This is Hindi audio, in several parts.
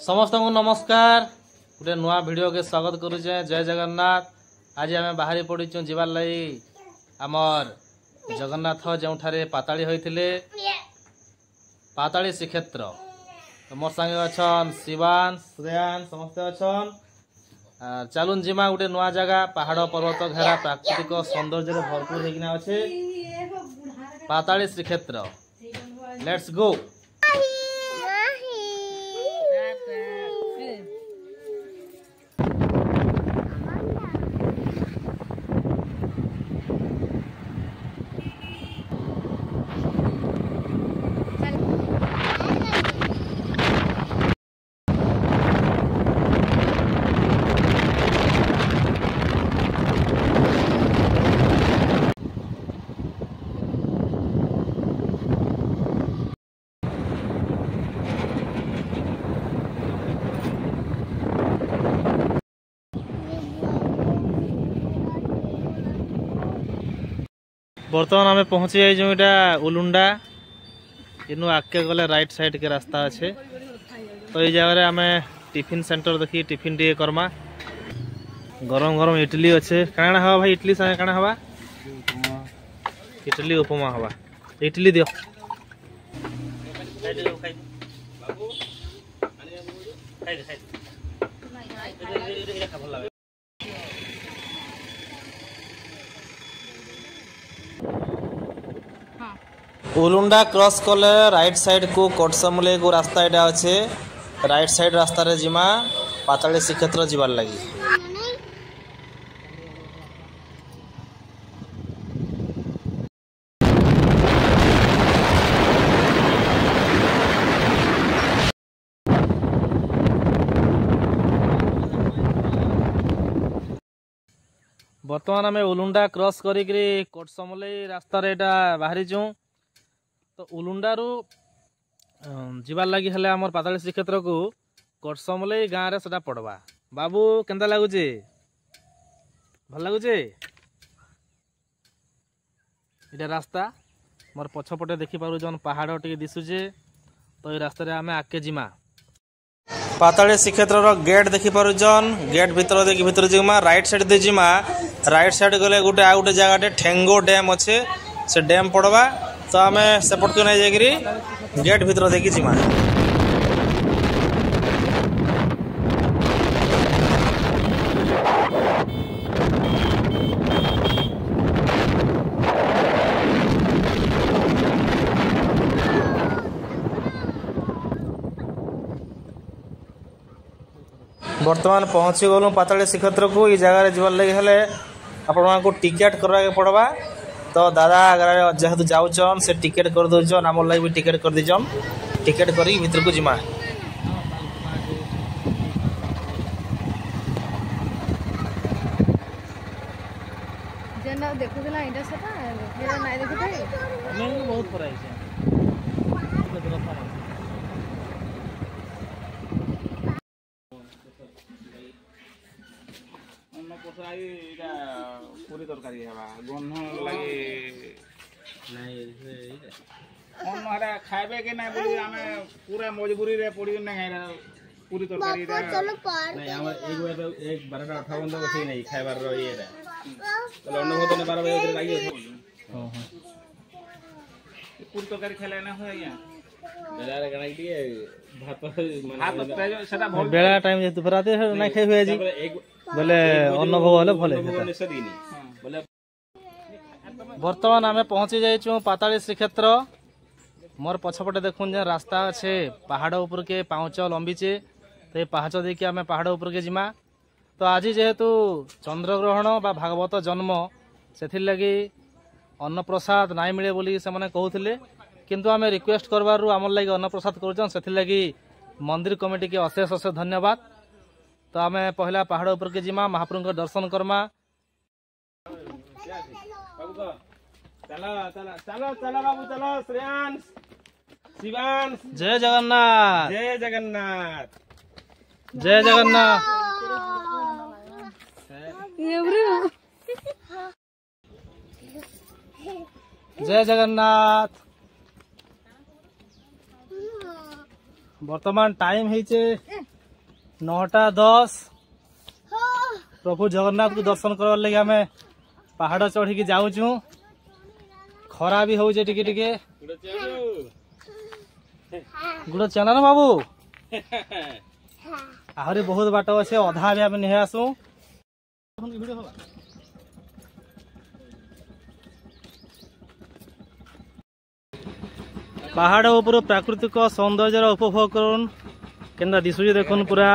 समस्त को नमस्कार। गोटे नुआ वीडियो के स्वागत करुचे। जय जगन्नाथ। आज आम बाहरी पड़ीचु जीवार लगी आमर जगन्नाथ जो पाताली होते पाताली श्रीक्षेत्र। तो मोर संगे अच्छन शिवान श्रेयान समस्ते अच्छन। चलुन जिमा गोटे नुआ जगह पहाड़ पर्वत घेरा प्राकृतिक सौंदर्य भरपूर होना अच्छे पाताली श्रीक्षेत्र। Let's go. बर्तमान आम पहुँची जाइए उलुंडा। इनू आगे गले राइट साइड के रास्ता अच्छे। तो ये जगह आम टिफिन सेंटर देखिए टिफिन टे करमा। गरम गरम इडली अच्छे। काଣା हवा भाई इडली संगे काଣା हवा? इडली उपमा हवा। इडली दियो। उलुंडा क्रॉस कले राइट साइड को कोटसमुले को रास्ता एटा अच्छे। राइट साइड रास्ता रे जिमा पाताली श्रीक्षेत्र जीवार लगी। बर्तमान आम उलुंडा क्रॉस करी कोटसमुले रास्ता रे एटा बाहरी चु। तो उलुंडा रु जीवार लगी हेले आमर पाताली श्रीक्षेत्र को कोटसमुले गाँव रे सेटा पड़वा। बाबू केंता लगुचे? भल लगुचे? इटा रास्ता मोर पछपटे देखि पारुछन पहाड़ टे दिसुचे। तो ये रास्ता रे आमे आके जिमा पाताली श्रीक्षेत्र रो गेट देखि पारुछन। गेट भीतर देखि भीतर जिमा राइट साइड दे जिमा। राइट साइड गले गोटे आ गोटे जगह ठेंगो डैम अच्छे। से डैम पड़वा। तो आम सेपट को नहीं जाकि गेट भीतर देखी जिमा। बर्तमान पहुंची गलु पाताली श्रीक्षेत्र को। ये जगह जीवार लगे हेले आपको टिकेट करवा के पड़वा। तो दादा अगर जेहेतु जाऊन से टिकेट कर दौन आम लगे भी टिकेट कर दीजन। टिकेट कर भीतर को जिमा। पूरी तरकारी है गन्ध लगी खाइबे के ना बोली आमे पूरा मजबूरी रे पड़ी ना पूरी तरकारी एक 12:58 तक बसे नहीं खाइबार रो ये तो अनुभव तो 12 बजे लागी पूरी तरकारी खेले ना हो या बेला रे गणा दिए भात सेटा बेला टाइम जे दुपराते ना खाइ हुए जी बोले अनुभव हले भले। बर्तमान आम पहुंची जाइछू पाताली श्रीक्षेत्र। मोर पछपटे देखुन जे रास्ता अच्छे पहाड़ ऊपर के पाँच लंबीचे। तो ये पाँच देखिए आम पहाड़ ऊपर के जिमा। तो आज जेहेतु चंद्रग्रहण बा भागवत जन्म से लगी अन्नप्रसाद नाई मिले बोली से मैंने कहते। किंतु आम रिक्वेस्ट करबारु आमर लगी अन्नप्रसाद करुछन से लगी मंदिर कमिटी के अशेष अशेष धन्यवाद। तो आम पहला पहाड़ ऊपर के जिमा महाप्रभु को दर्शन करमा। चलो चलो चलो चलो बाबू चलो। श्रेयान शिवान जय जगन्नाथ। जय जगन्नाथ। जय जगन्नाथ। जय जगन्नाथ। बर्तमान टाइम है 9:10 प्रभु जगन्नाथ को दर्शन करवार लगे आम पहाड़ चढ़ी जाऊँ। खरा भी हो टिके गुड़ चना ना बाबू आहरी बहुत बाट अच्छे अधा भी आम नहीं आसू। पहाड़ ऊपर प्राकृतिक सौंदर्य उपभोग करूँ केन्दा दिशुची देखुन पूरा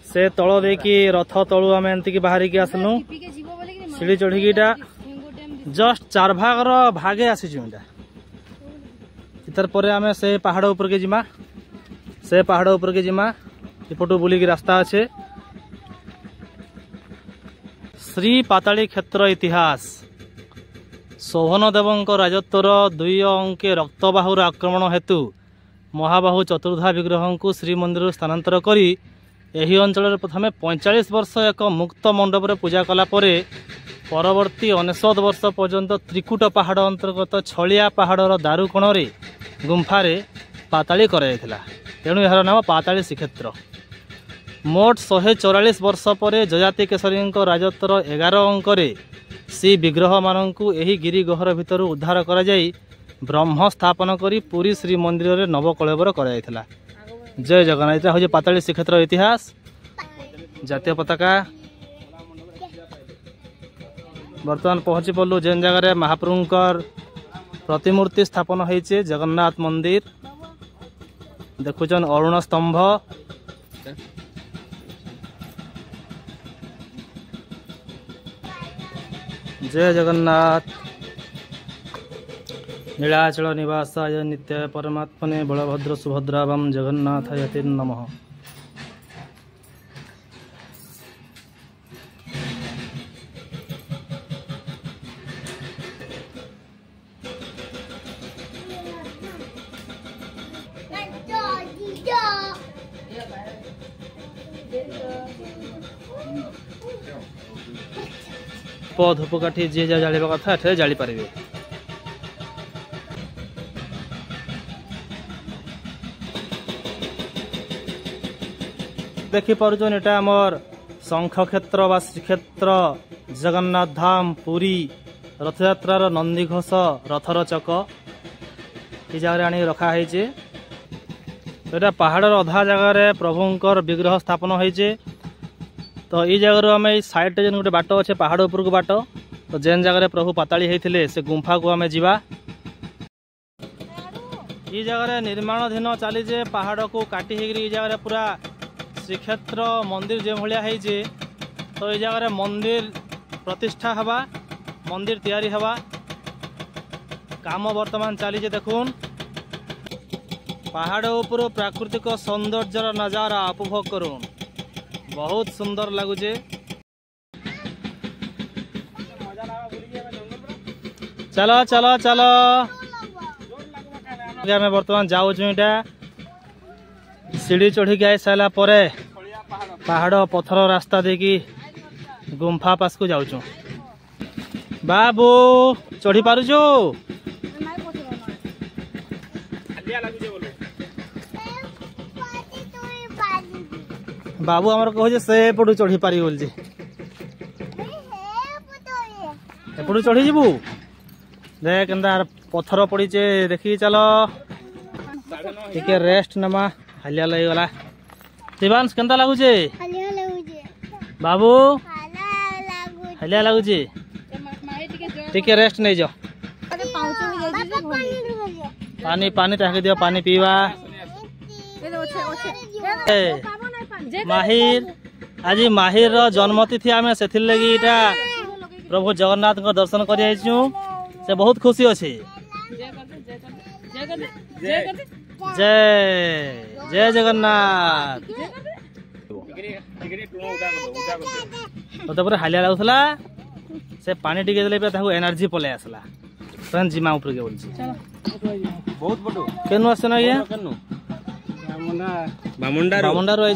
से तल देकी रथ तलु आम एमती बाहर की आसलु सीढ़ी चढ़ीटा जस्ट 4 भागर भागे आसीचु इतार पर आम से पहाड़ ऊपर के जिमा एपटू बुलिकी रास्ता अच्छे। श्री पाताली क्षेत्र इतिहास शोभन देवों राजत्वर 2 अंके रक्तबाहुर आक्रमण हेतु महाबाहु चतुर्धा विग्रह को श्रीमंदिर स्थानांतर करी एही अंचल प्रथमे 45 वर्ष एक मुक्त मंडप पूजा कला परे परवर्ती 99 वर्ष पर्यंत त्रिकुट पहाड़ अंतर्गत छलिया पहाड़र दारुकोण गुंफारे पाताली कराइथिला। तेणु यार नाम पाताली श्रीक्षेत्र। मोट 144 वर्ष पर जजाति केशरी राजत्वर 11 अंकरे श्री विग्रह मानू एही गिरी गहर भितर उद्धार करा जाई ब्रह्म स्थापन करी पुरी श्री मंदिर में नवकलेबर कराइथिला। जय जगन्नाथ। हूँ पाताली श्रीक्षेत्र इतिहास जातीय पताका। बर्तमान पहुँची पड़लु जेन जगह महाप्रभुंकर प्रतिमूर्ति स्थापन होइछे जगन्नाथ मंदिर देखुचन अरुण स्तंभ। जय जगन्नाथ। नीलाचल निवासाय नित्य परमात्मने बलभद्र सुभद्रावं जगन्नाथाय ते नमः। धूपकाठी जी जा जालिबा कथा एठे जाली पारिबे। देखि पारुछन एटा हमर शंख क्षेत्र बा श्रीक्षेत्र जगन्नाथ धाम पुरी रथयात्रार नंदीघोष रथर चक ये जगह आनी रखा है। तो पहाड़ अधा जगार प्रभुंकर विग्रह स्थापन होइछे। तो ये जगह आम साइड जेन गोटे बाट अच्छे पहाड़ ऊपर को बाट तो जेन जगह प्रभु पाताली होते से गुंफा को आम जावा। ये जगह निर्माणाधीन चलीजे पहाड़ को काटी ये जगह पूरा श्रीक्षेत्र मंदिर जो भाया है। तो ये जगह मंदिर प्रतिष्ठा हवा मंदिर तैयारी हवा काम वर्तमान चलीजे। देखुन पहाड़ ऊपर प्राकृतिक सौंदर्य नजारा उपभोग करूँ बहुत सुंदर लगुचे। चलो चलो चलो आम बर्तमान जाऊँ सीढ़ी चढ़ी आई सारा परे पहाड़ पथर रास्ता देखी गुंफा पास को जाऊँ। बाबू चढ़ी पारुचु बाबू आमर कहे से पटू चढ़ी पारि बोल एपटू चढ़ी जीवु देख केन्दा पथर पड़ीचे देखी चलो टिके रेस्ट नमा हालिया लगी गला। शिवांश केन्दा लगुचे बाबू हालिया लगुचे टिके रेस्ट नहीं जाओ पानी पानी ताके दियो पानी पीवा। माहिर आज माहिर जन्मतिथि आम से लगी प्रभु जगन्नाथ को दर्शन कर से बहुत खुशी अच्छे। जय जय जगन्नाथ। तो हालिया लगुला से पानी टिके देले एनर्जी पलै आसला तुरंत जिमा ऊपर के बोल बहुत बड़ो केनु आसन आज्ञा बामुंडा रही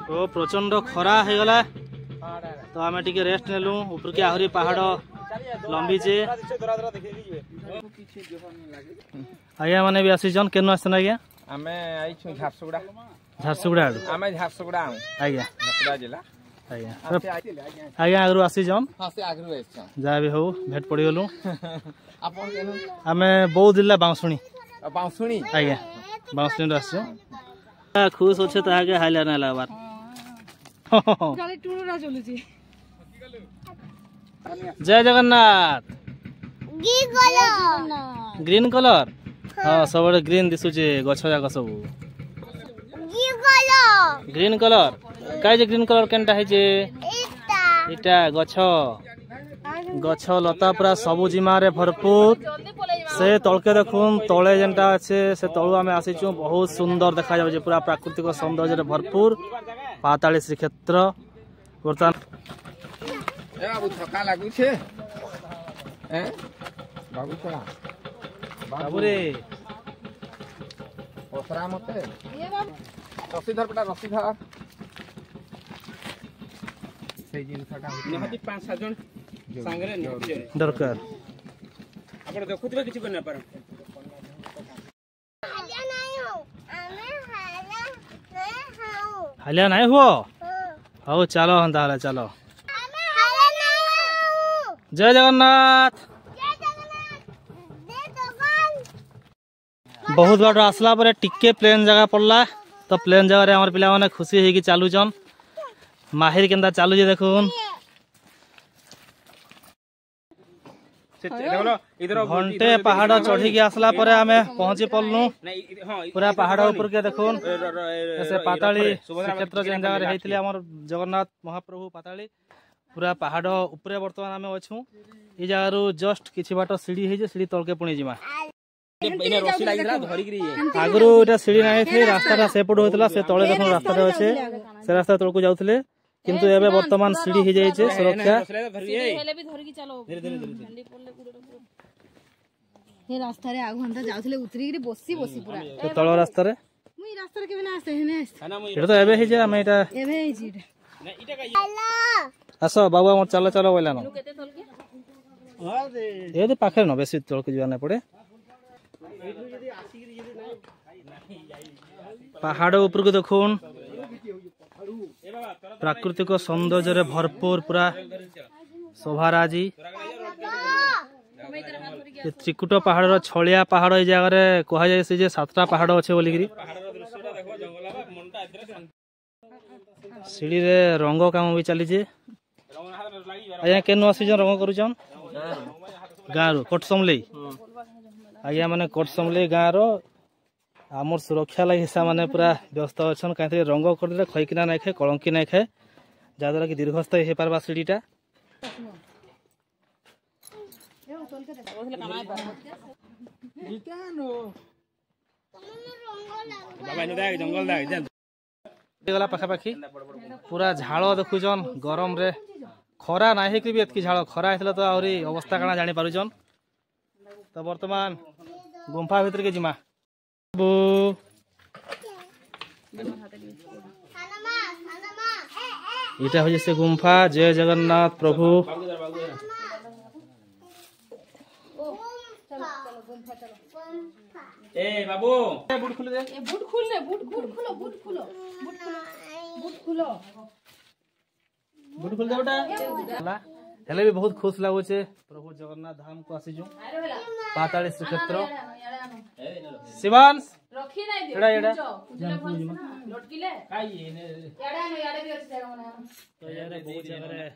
तो प्रचंड खरा हो गला। तो आम टे रेस्ट नेलु ऊपर के आहरी पहाड़ लंबीचे आज्ञा मैंने भी आसीचन केनु आसन आज्ञा आमे आइछु झारसुगुड़ा झारसुगुड़ा आडू आमे झारसुगुड़ा आउ आज्ञा झारसुगुड़ा जिला आज्ञा आज्ञा आज्ञा आगरू आसी जन हां से आगरू आइछ जा भी हो भेट पड़ी गलु आपन केनु आमे बौद्ध जिला बांसुणी बांसुणी आज्ञा बांसुणी रो आसी खुश होछे ताके हाइला ना लागबार गाली टुरुरा चलुची जय जगन्नाथ ग्रीन कलर हाँ सब ग्रीन दिशुचे गछ जाक सब ग्रीन कलर काई जे ग्रीन कलर केनटा है जे इटा गछ गछ लता पूरा सबु जिमा रे भरपूर से तलके देखुन तले जेनटा अच्छे से तलु आमे आसीचु बहुत सुंदर देखा जाउछे पूरा प्राकृतिक सौंदर्य रे भरपूर पाताली श्रीक्षेत्र बर्तमान ए बाबू थका लागु छे ए बाबू चला बाबू रे ओसरा मते रसी धर बेटा रसी धर से जिनसटा निहति 5-7 जन संगरे निहति दरकार आपण देखुतबे किछि करना पार हालिया नहीं हुआ हो चलो हंता चलो जय जगन्नाथ बहुत बार आसला पर टिके प्लेन जगह पड़ला तो प्लेन जगह हमारे पिला माने खुशी होगी चालुचन माहिर केंदा चालू जे देखुन घंटे पहाड़ चढ़ी के आसला पर आमे पहुंची पड़लु पूरा पहाड़ ऊपर के देखुन ऐसे पाताली श्रीक्षेत्र जेन जगह हेतिले हमर जगन्नाथ महाप्रभु पाताली पूरा पहाड़ ऊपर वर्तमान आमे अछु ई जगह जस्ट किछि बाट सीढ़ी हे जे सीढ़ी तलके पुणी जिमा आगरू एटा सीढ़ी नाही थी रास्ता सेपट होतला से तळे देखुन रास्ता अच्छे से रास्ता तळकु जाउथले किंतु एबे वर्तमान सीढ़ी हे जाय छे सुरक्षा हे रास्ता रे आगु हंता जाउथले उतरी रे बसी बसी पूरा तो तळ रास्ता रे मुई रास्ता रे केबे ना आसे हेने एटा तो एबे हे जे हम एटा एबे हे जी आसो बाबू हम चलो चलो बोला न ए दे पाखे न बेसी तळकु जिवा ना पड़े पहाड़ ऊपर को देखुन प्राकृतिक सौंदर्य भरपूर पूरा शोभाराजी त्रिकुट पहाड़ छलिया पहाड़ ये जगह कह जाए 7टा पहाड़ अच्छे बोलिकी सीढ़ी रे रंग काम भी चली आज्ञा केनु आसीजन रंग करुचन गाँव रू कोटसमलई आज्ञा माने कोटसमलई गाँव रो आमर सुरक्षा लगी से माने पूरा व्यस्त अच्छा कहीं रंग कर खईकिना नहीं खाए कलंकी नहीं खाए जहाद्वारा कि दीर्घस्थायी हो पार्बा सीढ़ीटा गला पाखापाखि पूरा झाड़ देखुचन गरम रे खरा ना भी एतकी झाड़ खरा होता तो आहरी अवस्था काना जानी पारुचन तो वर्तमान गुंफा भीतर के जिमा इटा हो से गुंफा जय जगन्नाथ प्रभु ए बाबू बूट खोल दे बूट खोल दे बूट खोलो बूट खोलो बूट खोलो बूट खोलो बूट खोल दे बेटा हेले भी बहुत खुश लागुचे प्रभु जगन्नाथ धाम को आसी जो पाताली श्रीक्षेत्र शिवांश रखी नहीं एड़ा एड़ा लटकिले काई ने एड़ा नो याडे भी अछि जगह माने तो यारे बहुत जगह रे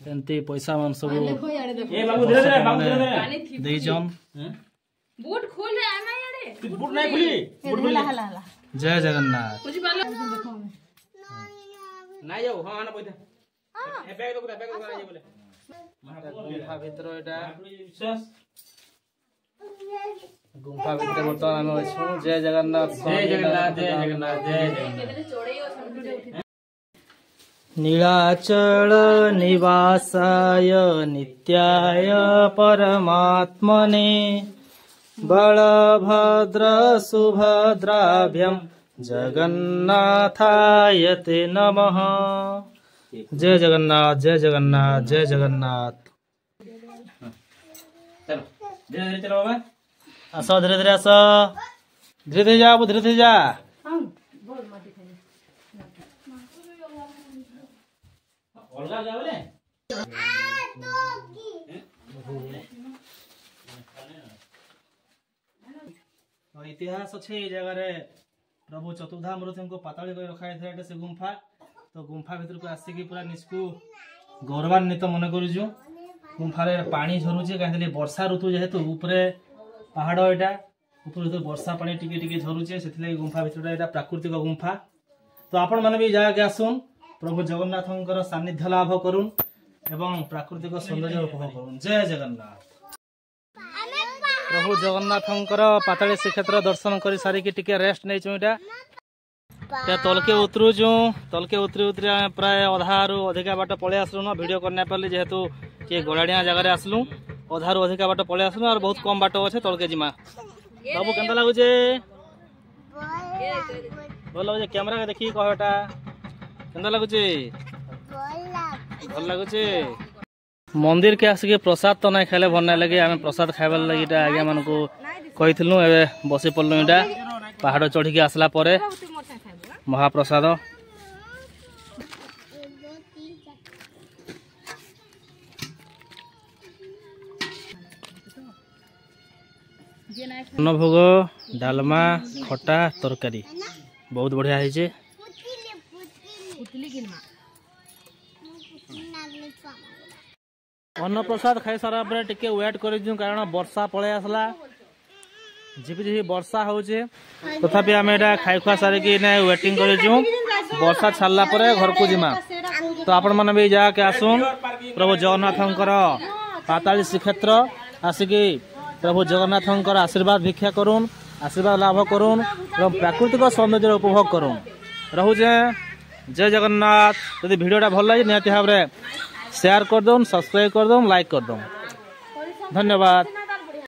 सेंती पैसा मान सब देखो याडे देखो ए बाबू धीरे धीरे बाबू धीरे धीरे देई जन बूट खोल रे आना याडे बूट नहीं खुली बूट खुली हला हला जय जगन्नाथ बुझी पालो देखो ना जाओ हां ना पैसा ए बैग लोक ना जाय बोले गुंफा भीतर एटा गुंफा भीतर बर्तमान हम अछू जय जगन्नाथ जय जगन्नाथ जय जगन्नाथ जय जगन्नाथ नीलाचल निवासाय नित्याय परमात्मने बलभद्र सुभद्राभ्यं जगन्नाथाय ते नमः जय जगन्नाथ जय जगन्नाथ जय जगन्नाथ चलो धीरे धीरे चलो बाबा आस धीरे धीरे आस धीरे धीरे जा, धीरे धीरे जा। अलगा जा बोले इतिहास अच्छे ये जगह रे प्रभु चतुर्धा मूर्ति को पाताली कर रखा है से गुंफा। तो गुंफा भीतर को आसिक पूरा निजकू गौरवान्वित मन करूँ। गुंफारे पानी झरुचे कहीं वर्षा ऋतु जेहेतु ऊपरे पहाड़ एटा ऊपर वर्षा पानी टिके टिके झरुचे से गुंफा भीतर एटा प्राकृतिक गुंफा। तो आपण मैंने भी जगह आसुन प्रभु जगन्नाथ सानिध्य लाभ करुन एवं प्राकृतिक सौंदर्य उपभोग करुन। जय जगन्नाथ। प्रभु जगन्नाथ पाताली श्रीक्षेत्र दर्शन कर सारिकी टिके रेस्ट नहीं तलके उतरुचु। तलके उतरी उतरी प्राय अधारू अधिका बाट पलि आसलु न वीडियो करना पारे जेहेतु किए गड़ाड़िया जगह आसलु अधारू अधिका बाट पलि आसलु और बहुत कम बाट अच्छे तलके जिमा। बाबू केनता लगुचे? भल लगुचे कैमरा के देखी कहटा केनता लगुचे? भल लगुचे। मंदिर के आसिक प्रसाद तो नहीं खाइले भल ना लगे। आम प्रसाद खाइबार लगे आज्ञा मान को कहीलु ए बसी पड़लु इटा पहाड़ चढ़ी के आसला परे महाप्रसाद। अन्नभोग डालमा खटा तरकारी बहुत बढ़िया है। अन्न प्रसाद खाई सारा पर टिके वेट कर कारण वर्षा पड़े आसला झिपि झिपि वर्षा होचे तथापि आम एटा खाई खुआ सारिकी वेटिंग कर वर्षा छाड़ला घर को जिमा। तो आपण मैंने भी जाके आसुन प्रभु जगन्नाथंकर पाताली श्रीक्षेत्र आसिकी प्रभु जगन्नाथंकर आशीर्वाद भिक्षा करुन आशीर्वाद लाभ करुन एवं प्राकृतिक सौंदर्य उपभोग करुन। रहुचे जय जगन्नाथ। यदि वीडियोटा भल लगे निहाती भाव शेयर कर दौन सब्सक्राइब कर दौन लाइक कर दौन। धन्यवाद।